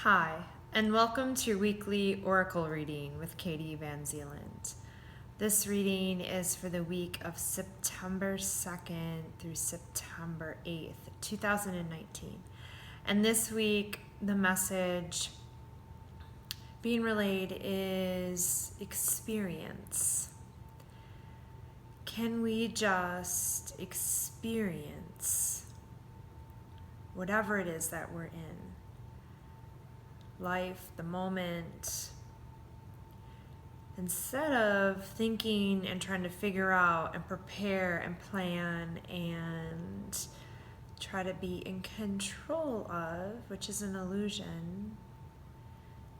Hi, and welcome to your weekly Oracle reading with Katie VanZeeland. This reading is for the week of September 2nd through September 8th, 2019. And this week, the message being relayed is experience. Can we just experience whatever it is that we're in? Life, the moment, instead of thinking and trying to figure out and prepare and plan and try to be in control of, which is an illusion,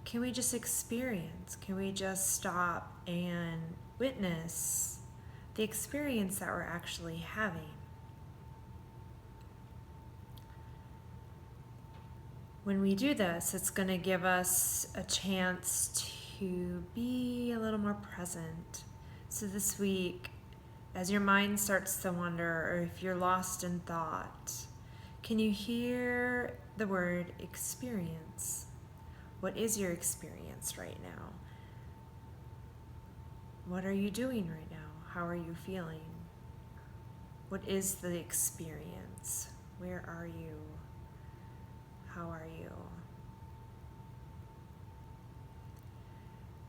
can we just experience? Can we just stop and witness the experience that we're actually having? When we do this, it's going to give us a chance to be a little more present. So this week, as your mind starts to wander, or if you're lost in thought, can you hear the word experience? What is your experience right now? What are you doing right now? How are you feeling? What is the experience? Where are you? How are you?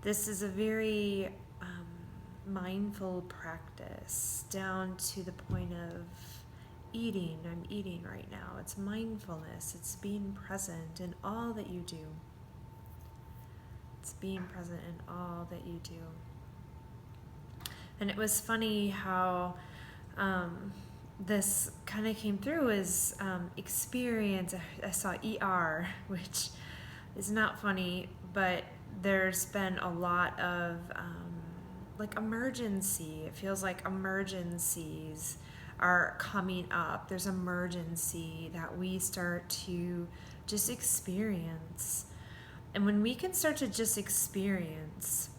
This is a very mindful practice down to the point of eating. I'm eating right now. It's mindfulness. It's being present in all that you do. It's being present in all that you do. And it was funny how this kind of came through as experience. I saw ER, which is not funny, but there's been a lot of like emergency. It feels like emergencies are coming up. There's emergency that we start to just experience. And when we can start to just experience,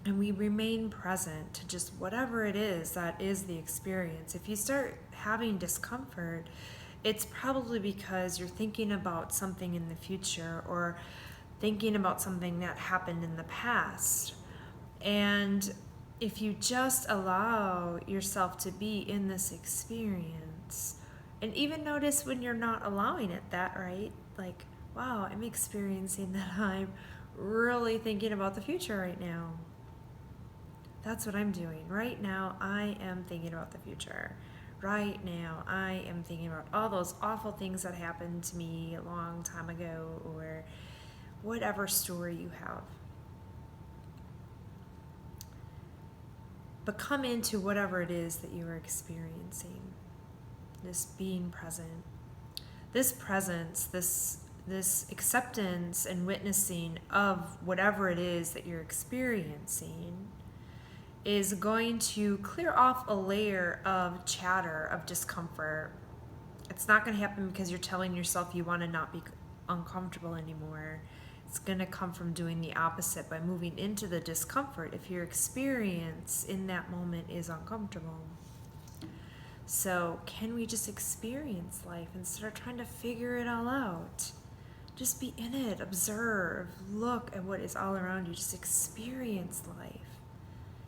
and we remain present to just whatever it is that is the experience. If you start having discomfort, it's probably because you're thinking about something in the future or thinking about something that happened in the past. And if you just allow yourself to be in this experience, and even notice when you're not allowing it, that, right? Like, wow, I'm experiencing that I'm really thinking about the future right now. That's what I'm doing. Right now, I am thinking about the future. Right now, I am thinking about all those awful things that happened to me a long time ago, or whatever story you have. But come into whatever it is that you are experiencing. This being present. This presence, this acceptance and witnessing of whatever it is that you're experiencing is going to clear off a layer of chatter, of discomfort. It's not going to happen because you're telling yourself you want to not be uncomfortable anymore. It's going to come from doing the opposite by moving into the discomfort if your experience in that moment is uncomfortable. So can we just experience life instead of trying to figure it all out? Just be in it, observe, look at what is all around you. Just experience life.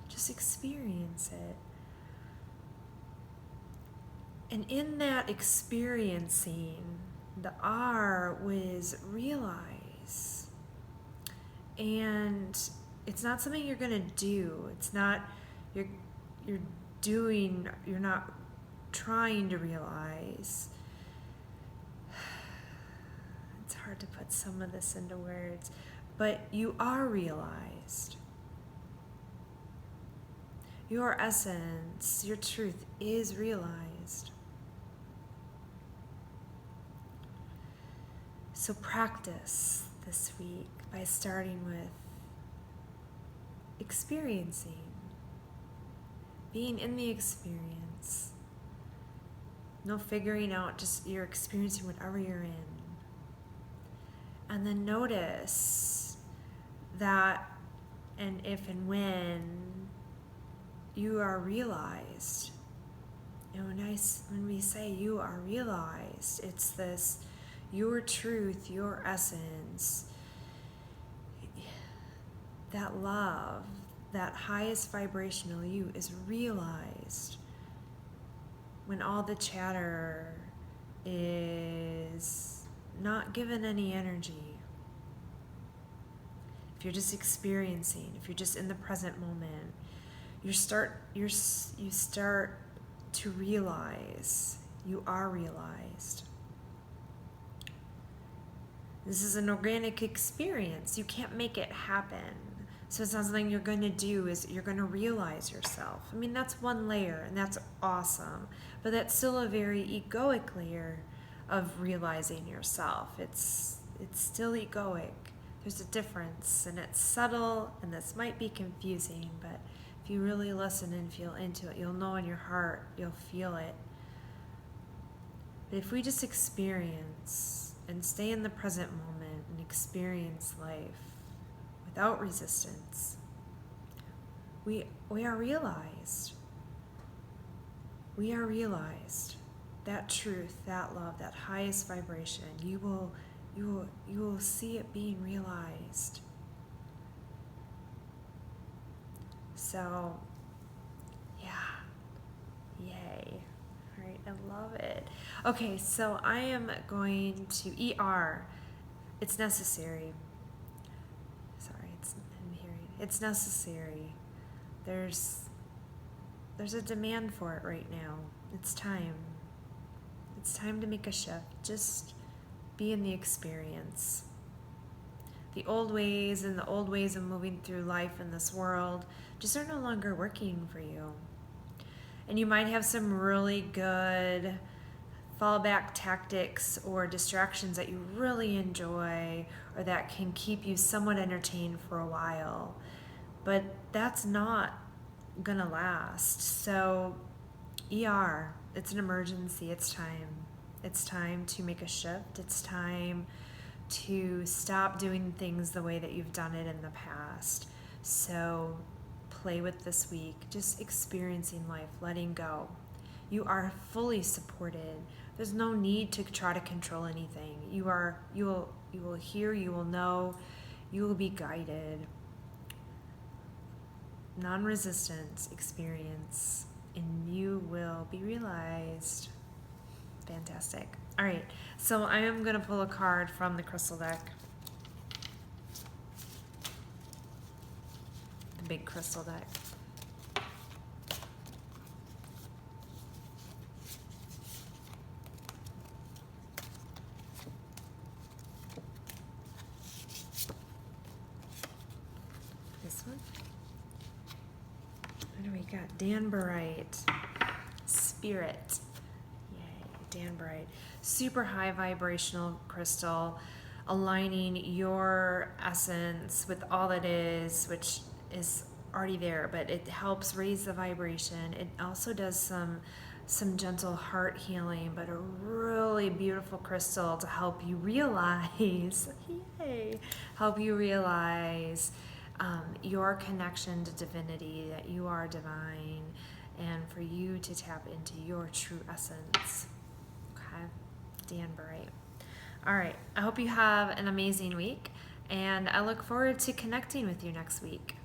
Just experience it. And in that experiencing, the R was realize. And it's not something you're going to do. It's not you're not trying to realize. It's hard to put some of this into words, but you are realized. Your essence, your truth is realized. So practice this week by starting with experiencing, being in the experience. No figuring out, just you're experiencing whatever you're in. And then notice that, and if and when you are realized. And when we say you are realized, it's this, your truth, your essence, that love, that highest vibrational you is realized when all the chatter is not given any energy. If you're just experiencing, if you're just in the present moment, you start to realize you are realized. This is an organic experience. You can't make it happen. So it's not something you're going to do, is you're going to realize yourself. I mean, that's one layer, and that's awesome. But that's still a very egoic layer of realizing yourself. It's still egoic. There's a difference, and it's subtle, and this might be confusing, but if you really listen and feel into it, you'll know in your heart, you'll feel it. But if we just experience and stay in the present moment and experience life without resistance, we are realized. We are realized. That truth, that love, that highest vibration, you will see it being realized. So, yeah, yay. All right, I love it. Okay, so I am going to ER. It's necessary. Sorry, I'm hearing. It's necessary. There's a demand for it right now. It's time. It's time to make a shift. Just be in the experience. The old ways and the old ways of moving through life in this world just are no longer working for you. And you might have some really good fallback tactics or distractions that you really enjoy or that can keep you somewhat entertained for a while. But that's not gonna last. So ER, it's an emergency. It's time. It's time to make a shift. It's time to stop doing things the way that you've done it in the past. So play with this week, just experiencing life, letting go. You are fully supported. There's no need to try to control anything. You will hear, you will know, you will be guided. Non-resistance experience, and you will be realized. Fantastic. All right, so I am going to pull a card from the crystal deck. The big crystal deck. This one. What do we got? Danburite. Spirit. Danburite, super high vibrational crystal, aligning your essence with all that is, which is already there, but it helps raise the vibration. It also does some gentle heart healing, but a really beautiful crystal to help you realize, help you realize your connection to divinity, that you are divine, and for you to tap into your true essence. Danburite. All right, I hope you have an amazing week, and I look forward to connecting with you next week.